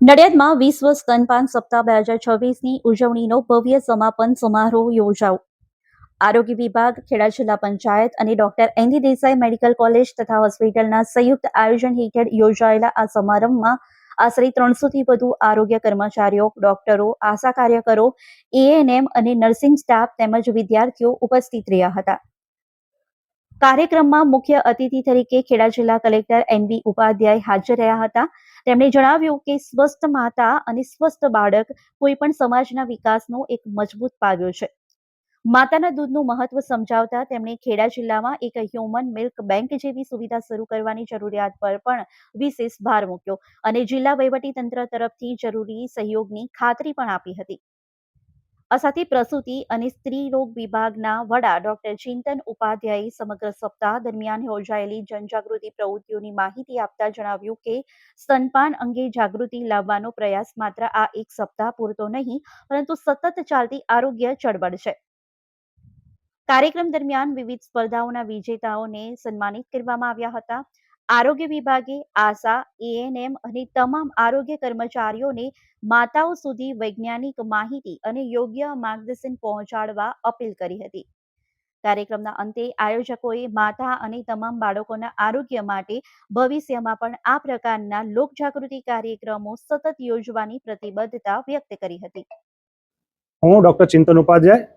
નડિયાદમાં વિશ્વ સ્તનપાન સપ્તાહ 2026ની ઉજવણીનો ભવ્ય સમાપન સમારોહ યોજાયો. આરોગ્ય વિભાગ, ખેડા જિલ્લા પંચાયત અને doctor ND Desai medical college તથા હોસ્પિટલના સંયુક્ત આયોજન હેઠળ યોજાયેલા આ સમારંભમાં આશરે 300થી વધુ આરોગ્ય કર્મચારીઓ, ડોક્ટરો, આશા કાર્યકરો, એએનએમ અને નર્સિંગ સ્ટાફ તેમજ વિદ્યાર્થીઓ ઉપસ્થિત રહ્યા હતા. કાર્યક્રમમાં મુખ્ય અતિથિ તરીકે ખેડા જિલ્લા કલેક્ટર એનબી ઉપાધ્યાય હાજર રહ્યા હતા. તેમણે જણાવ્યું કે સ્વસ્થ માતા અને સ્વસ્થ બાળક કોઈપણ સમાજના વિકાસનો એક મજબૂત પાયો છે. માતાના દૂધનું મહત્વ સમજાવતા તેમણે ખેડા જિલ્લામાં એક હ્યુમન મિલ્ક બેંક જેવી સુવિધા શરૂ કરવાની જરૂરિયાત પર પણ વિશેષ ભાર મૂક્યો અને જિલ્લા વહીવટીતંત્ર તરફથી જરૂરી સહયોગની ખાતરી પણ આપી હતી. આ સાથે પ્રસૂતિ અને સ્ત્રી રોગ વિભાગના વડા ડોક્ટર ચિંતન ઉપાધ્યાયે સમગ્ર સપ્તાહ દરમિયાન યોજાયેલી જનજાગૃતિ પ્રવૃત્તિઓની માહિતી આપતા જણાવ્યું કે સ્તનપાન અંગે જાગૃતિ લાવવાનો પ્રયાસ માત્ર આ એક સપ્તાહ પૂરતો નહીં, પરંતુ સતત ચાલતી આરોગ્ય ચળવળ છે. કાર્યક્રમ દરમિયાન વિવિધ સ્પર્ધાઓના વિજેતાઓને સન્માનિત કરવામાં આવ્યા હતા. આરોગ્ય વિભાગે આશા, એએનએમ અને તમામ આરોગ્ય કર્મચારીઓને માતાઓ સુધી વૈજ્ઞાનિક માહિતી અને યોગ્ય માર્ગદર્શન પહોંચાડવા અપીલ કરી હતી. કાર્યક્રમના અંતે આયોજકોએ માતા અને તમામ બાળકોના આરોગ્ય માટે ભવિષ્યમાં પણ આ પ્રકારના લોકજાગૃતિ કાર્યક્રમો સતત યોજવાની પ્રતિબદ્ધતા વ્યક્ત કરી હતી. હું doctor Chintan Upadhyay,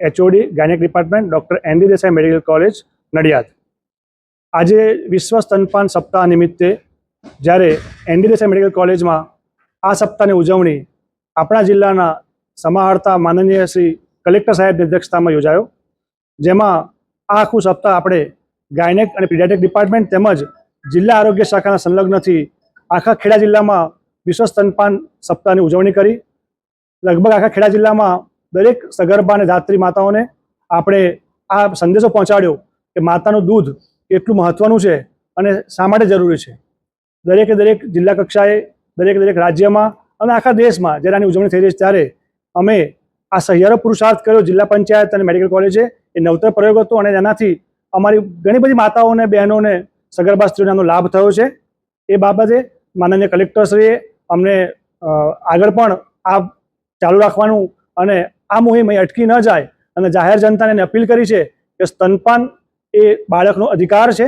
HOD gynaec department, doctor ND Desai medical college, Nadiad. આજે વિશ્વ સ્તનપાન સપ્તાહ નિમિત્તે જ્યારે એનડી દેસાઈ મેડિકલ કોલેજમાં આ સપ્તાહની ઉજવણી આપણા જિલ્લાના સમાહર્તા માનનીય શ્રી કલેક્ટર સાહેબની અધ્યક્ષતામાં યોજાયો, જેમાં આ આખું સપ્તાહ આપણે ગાયનેક અને પીડિયાટ્રિક ડિપાર્ટમેન્ટ તેમજ જિલ્લા આરોગ્ય શાખાના સંલગ્નથી આખા ખેડા જિલ્લામાં વિશ્વ સ્તનપાન સપ્તાહની ઉજવણી કરી. લગભગ આખા ખેડા જિલ્લામાં દરેક સગર્ભા અને ધાત્રી માતાઓને આપણે આ સંદેશો પહોંચાડ્યો કે માતાનું દૂધ કેટલું મહત્ત્વનું છે અને શા માટે જરૂરી છે. દરેક જિલ્લા કક્ષાએ, દરેક રાજ્યમાં અને આખા દેશમાં જ્યારે આની ઉજવણી થઈ રહી છે ત્યારે અમે આ સહિયારો પુરુષાર્થ કર્યો જિલ્લા પંચાયત અને મેડિકલ કોલેજે. એ નવતર પ્રયોગ હતો અને એનાથી અમારી ઘણી બધી માતાઓને, બહેનોને, સગર્ભા સ્ત્રીઓને આનો લાભ થયો છે. એ બાબતે માનનીય કલેક્ટરશ્રીએ અમને આગળ પણ આ ચાલુ રાખવાનું અને આ મુહિમ અહીં અટકી ન જાય અને જાહેર જનતાને અપીલ કરી છે કે સ્તનપાન એ બાળકનો અધિકાર છે.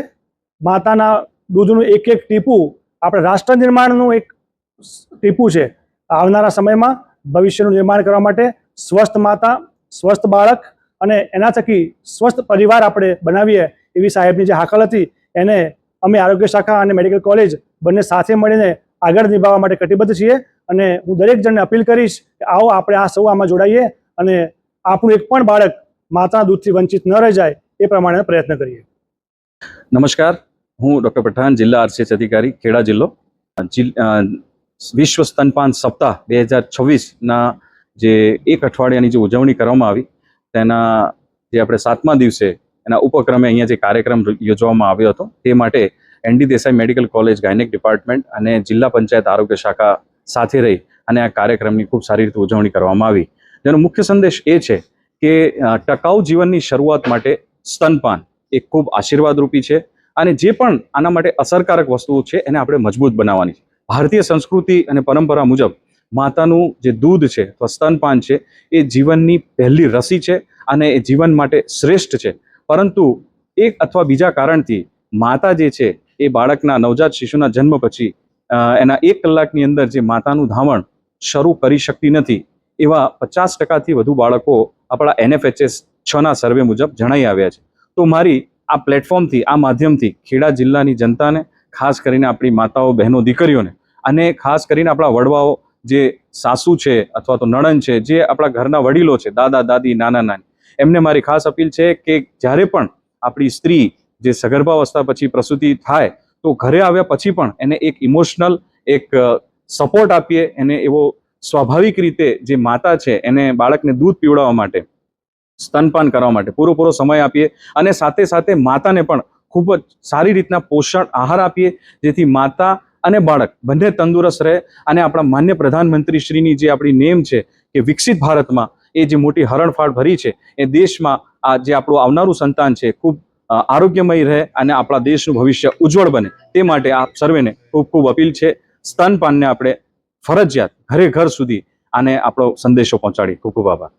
માતાના દૂધનું એક ટીપું આપણે રાષ્ટ્ર નિર્માણનું એક ટીપું છે. આવનારા સમયમાં ભવિષ્યનું નિર્માણ કરવા માટે સ્વસ્થ માતા, સ્વસ્થ બાળક અને એના થકી સ્વસ્થ પરિવાર આપણે બનાવીએ એવી સાહેબની જે હાકલ હતી એને અમે આરોગ્ય શાખા અને મેડિકલ કોલેજ બંને સાથે મળીને આગળ નિભાવવા માટે કટિબદ્ધ છીએ. અને હું દરેક જણને અપીલ કરીશ કે આવો આપણે આ સૌ આમાં જોડાઈએ અને આપણું એક પણ બાળક માતાના દૂધથી વંચિત ન રહી જાય એ પ્રમાણે પ્રયત્ન કરીએ. નમસ્કાર, હું ડૉક્ટર પઠાણ, જિલ્લા આરસીએચ અધિકારી, ખેડા જિલ્લો. વિશ્વ સ્તનપાન સપ્તાહ 2026ના જે એક અઠવાડિયાની જે ઉજવણી કરવામાં આવી તેના જે આપણે 7મા દિવસે એના ઉપક્રમે અહીંયા જે કાર્યક્રમ યોજવામાં આવ્યો હતો તે માટે ND Desai medical college gynaec department અને જિલ્લા પંચાયત આરોગ્ય શાખા સાથે રહી અને આ કાર્યક્રમની ખૂબ સારી રીતે ઉજવણી કરવામાં આવી. જેનો મુખ્ય સંદેશ એ છે કે ટકાઉ જીવનની શરૂઆત માટે સ્તનપાન એ ખૂબ આશીર્વાદરૂપી છે અને જે પણ આના માટે અસરકારક વસ્તુઓ છે એને આપણે મજબૂત બનાવવાની છે. ભારતીય સંસ્કૃતિ અને પરંપરા મુજબ માતાનું જે દૂધ છે અથવા સ્તનપાન છે એ જીવનની પહેલી રસી છે અને એ જીવન માટે શ્રેષ્ઠ છે. પરંતુ એક અથવા બીજા કારણથી માતા જે છે એ બાળકના નવજાત શિશુના જન્મ પછી એના 1 કલાકની અંદર જે માતાનું ધાવણ શરૂ કરી શકતી નથી એવા 50%થી વધુ બાળકો આપણા NFHS 6ના સર્વે મુજબ જણાઈ આવ્યા છે. તો મારી આ પ્લેટફોર્મથી, આ માધ્યમથી ખેડા જિલ્લાની જનતાને, ખાસ કરીને આપણી માતાઓ, બહેનો, દીકરીઓને અને ખાસ કરીને આપણા વડવાઓ જે સાસુ છે અથવા તો નણંદ છે, જે આપણા ઘરના વડીલો છે, દાદા, દાદી, નાના, નાની, એમને મારી ખાસ અપીલ છે કે જ્યારે પણ આપણી સ્ત્રી જે સગર્ભાવસ્થા પછી પ્રસૂતિ થાય તો ઘરે આવ્યા પછી પણ એને એક ઇમોશનલ એક સપોર્ટ આપીએ, એને એવો સ્વાભાવિક રીતે જે માતા છે એને બાળકને દૂધ પીવડાવવા માટે, સ્તનપાન કરવા માટે પૂરો સમય આપીએ અને સાથે સાથે માતાને પણ ખૂબ જ સારી રીતના પોષણ આહાર આપીએ જેથી માતા અને બાળક બંને તંદુરસ્ત રહે. અને આપણા માન્ય પ્રધાનમંત્રી શ્રીની જે આપણી નેમ છે કે વિકસિત ભારતમાં એ જે મોટી હરણફાળ ભરી છે એ દેશમાં આ જે આપણું આવનારું સંતાન છે ખૂબ આરોગ્યમય રહે અને આપણા દેશનું ભવિષ્ય ઉજ્જવળ બને તે માટે આપ સર્વેને ખૂબ અપીલ છે. સ્તનપાનને આપણે ફરજિયાત ઘરે ઘર સુધી આને આપણો સંદેશો પહોંચાડીએ. ખૂબ ખૂબ આભાર.